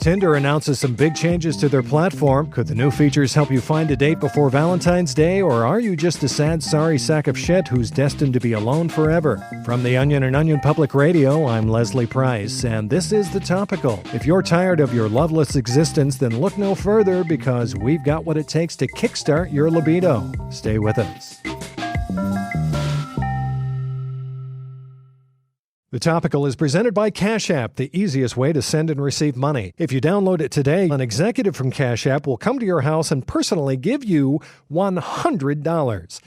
Tinder announces some big changes to their platform. Could the new features help you find a date before Valentine's Day, or are you just a sad, sorry sack of shit who's destined to be alone forever? From The Onion and Onion Public Radio, I'm Leslie Price, and this is The Topical. If you're tired of your loveless existence, then look no further, because we've got what it takes to kickstart your libido. Stay with us. The Topical is presented by Cash App, the easiest way to send and receive money. If you download it today, an executive from Cash App will come to your house and personally give you $100.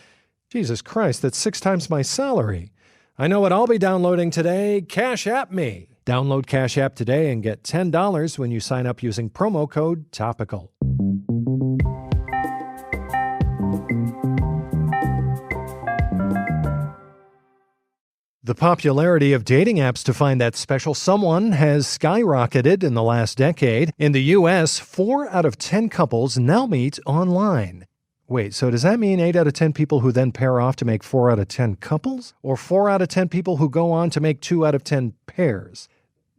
Jesus Christ, that's 6 times my salary. I know what I'll be downloading today. Cash App me. Download Cash App today and get $10 when you sign up using promo code TOPICAL. The popularity of dating apps to find that special someone has skyrocketed in the last decade. In the U.S., 4 out of 10 couples now meet online. Wait, so does that mean 8 out of 10 people who then pair off to make 4 out of 10 couples? Or 4 out of 10 people who go on to make 2 out of 10 pairs?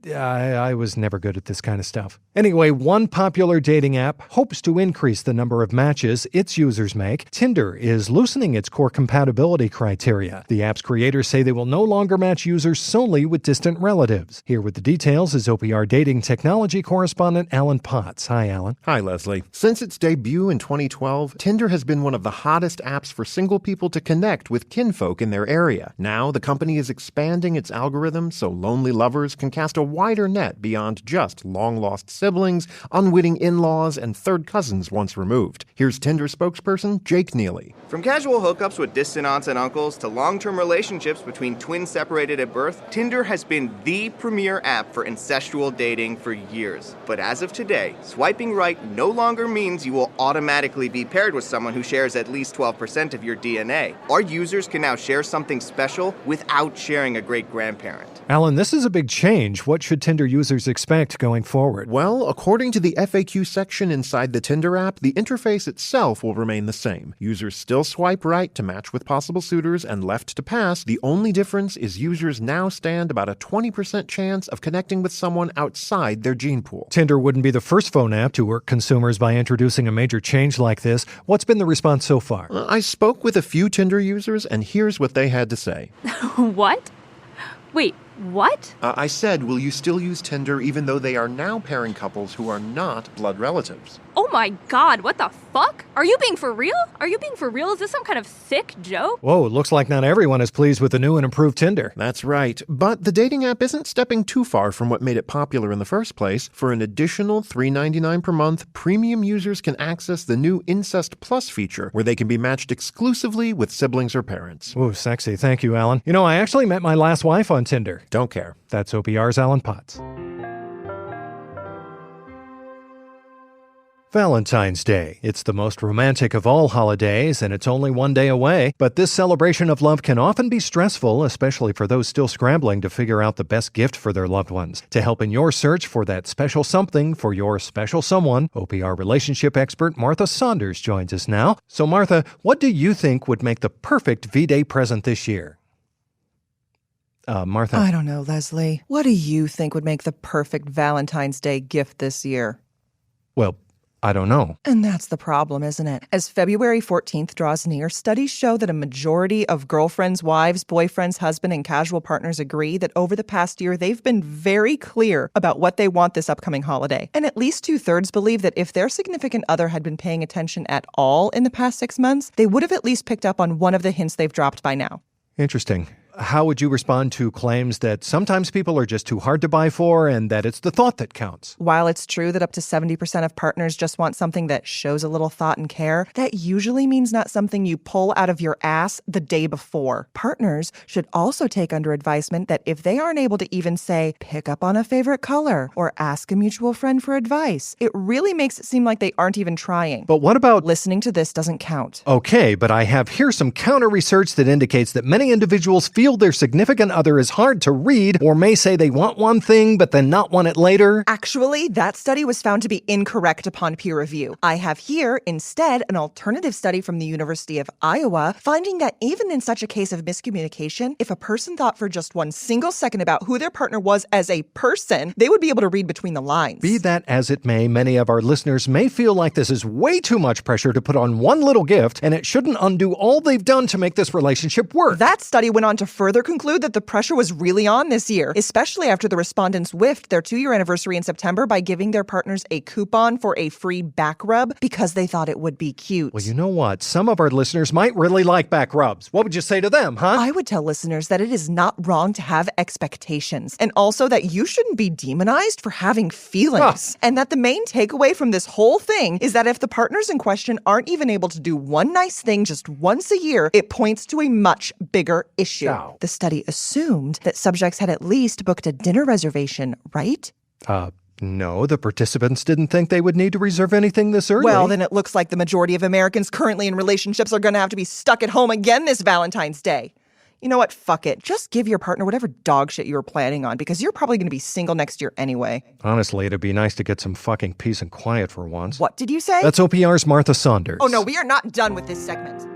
I was never good at this kind of stuff. Anyway, one popular dating app hopes to increase the number of matches its users make. Tinder is loosening its core compatibility criteria. The app's creators say they will no longer match users solely with distant relatives. Here with the details is OPR dating technology correspondent Alan Potts. Hi, Alan. Hi, Leslie. Since its debut in 2012, Tinder has been one of the hottest apps for single people to connect with kinfolk in their area. Now, the company is expanding its algorithm so lonely lovers can cast a wider net beyond just long-lost siblings, unwitting in-laws, and third cousins once removed. Here's Tinder spokesperson Jake Neely. From casual hookups with distant aunts and uncles to long-term relationships between twins separated at birth, Tinder has been the premier app for incestual dating for years. But as of today, swiping right no longer means you will automatically be paired with someone who shares at least 12% of your DNA. Our users can now share something special without sharing a great-grandparent. Alan, this is a big change. What should Tinder users expect going forward? Well, according to the FAQ section inside the Tinder app, the interface itself will remain the same. Users still swipe right to match with possible suitors and left to pass. The only difference is users now stand about a 20% chance of connecting with someone outside their gene pool. Tinder wouldn't be the first phone app to work consumers by introducing a major change like this. What's been the response so far? I spoke with a few Tinder users, and here's what they had to say. What? Wait, what? I said, will you still use Tinder even though they are now pairing couples who are not blood relatives? Oh my God, what the fuck? Are you being for real? Are you being for real? Is this some kind of sick joke? Whoa, it looks like not everyone is pleased with the new and improved Tinder. That's right. But the dating app isn't stepping too far from what made it popular in the first place. For an additional $3.99 per month, premium users can access the new Incest Plus feature, where they can be matched exclusively with siblings or parents. Ooh, sexy. Thank you, Alan. You know, I actually met my last wife on Tinder. Don't care. That's OPR's Alan Potts. Valentine's Day. It's the most romantic of all holidays, and it's only one day away. But this celebration of love can often be stressful, especially for those still scrambling to figure out the best gift for their loved ones. To help in your search for that special something for your special someone, OPR relationship expert Martha Saunders joins us now. So Martha, what do you think would make the perfect V-Day present this year? Martha? I don't know, Leslie. What do you think would make the perfect Valentine's Day gift this year? Well, I don't know. And that's the problem, isn't it? As February 14th draws near, studies show that a majority of girlfriends, wives, boyfriends, husband, and casual partners agree that over the past year, they've been very clear about what they want this upcoming holiday. And at least 2/3 believe that if their significant other had been paying attention at all in the past 6 months, they would have at least picked up on one of the hints they've dropped by now. Interesting. How would you respond to claims that sometimes people are just too hard to buy for and that it's the thought that counts? While it's true that up to 70% of partners just want something that shows a little thought and care, that usually means not something you pull out of your ass the day before. Partners should also take under advisement that if they aren't able to even say, pick up on a favorite color or ask a mutual friend for advice, it really makes it seem like they aren't even trying. But what about listening to this doesn't count? Okay, but I have here some counter research that indicates that many individuals feel feel their significant other is hard to read or may say they want one thing but then not want it later? Actually, that study was found to be incorrect upon peer review. I have here, instead, an alternative study from the University of Iowa, finding that even in such a case of miscommunication, if a person thought for just one single second about who their partner was as a person, they would be able to read between the lines. Be that as it may, many of our listeners may feel like this is way too much pressure to put on one little gift, and it shouldn't undo all they've done to make this relationship work. That study went on to further conclude that the pressure was really on this year, especially after the respondents whiffed their 2-year anniversary in September by giving their partners a coupon for a free back rub because they thought it would be cute. Well, you know what? Some of our listeners might really like back rubs. What would you say to them, huh? I would tell listeners that it is not wrong to have expectations, and also that you shouldn't be demonized for having feelings. And that the main takeaway from this whole thing is that if the partners in question aren't even able to do one nice thing just once a year, it points to a much bigger issue. Oh. The study assumed that subjects had at least booked a dinner reservation, right? No, the participants didn't think they would need to reserve anything this early. Well, then it looks like the majority of Americans currently in relationships are going to have to be stuck at home again this Valentine's Day. You know what? Fuck it. Just give your partner whatever dog shit you were planning on, because you're probably going to be single next year anyway. Honestly, it'd be nice to get some fucking peace and quiet for once. What did you say? That's OPR's Martha Saunders. Oh no, we are not done with this segment.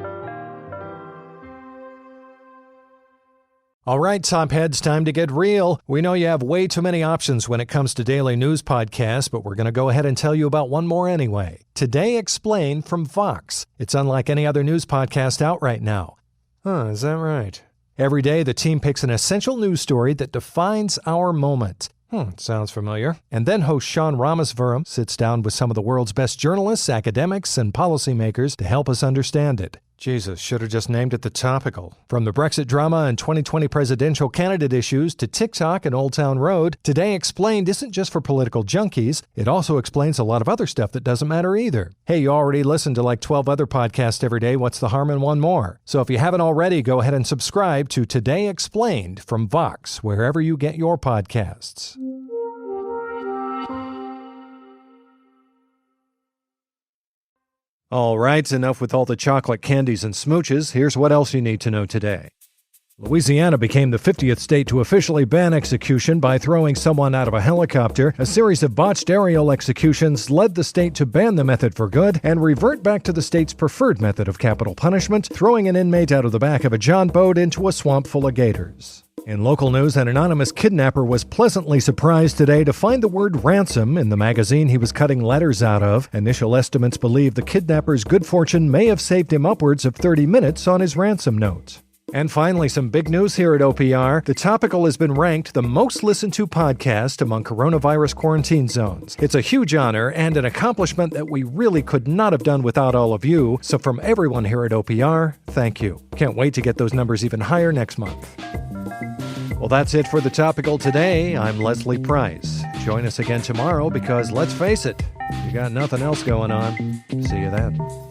All right, top heads, time to get real. We know you have way too many options when it comes to daily news podcasts, but we're going to go ahead and tell you about one more anyway. Today Explained from Vox. It's unlike any other news podcast out right now. Is that right? Every day, the team picks an essential news story that defines our moment. Sounds familiar. And then host Sean Ramasvaram sits down with some of the world's best journalists, academics, and policymakers to help us understand it. Jesus, should have just named it The Topical. From the Brexit drama and 2020 presidential candidate issues to TikTok and Old Town Road, Today Explained isn't just for political junkies. It also explains a lot of other stuff that doesn't matter either. Hey, you already listen to like 12 other podcasts every day. What's the harm in one more? So if you haven't already, go ahead and subscribe to Today Explained from Vox, wherever you get your podcasts. All right, enough with all the chocolate candies and smooches. Here's what else you need to know today. Louisiana became the 50th state to officially ban execution by throwing someone out of a helicopter. A series of botched aerial executions led the state to ban the method for good and revert back to the state's preferred method of capital punishment, throwing an inmate out of the back of a John boat into a swamp full of gators. In local news, an anonymous kidnapper was pleasantly surprised today to find the word ransom in the magazine he was cutting letters out of. Initial estimates believe the kidnapper's good fortune may have saved him upwards of 30 minutes on his ransom note. And finally, some big news here at OPR. The Topical has been ranked the most listened to podcast among coronavirus quarantine zones. It's a huge honor and an accomplishment that we really could not have done without all of you. So from everyone here at OPR, thank you. Can't wait to get those numbers even higher next month. Well, that's it for The Topical today. I'm Leslie Price. Join us again tomorrow because, let's face it, you got nothing else going on. See you then.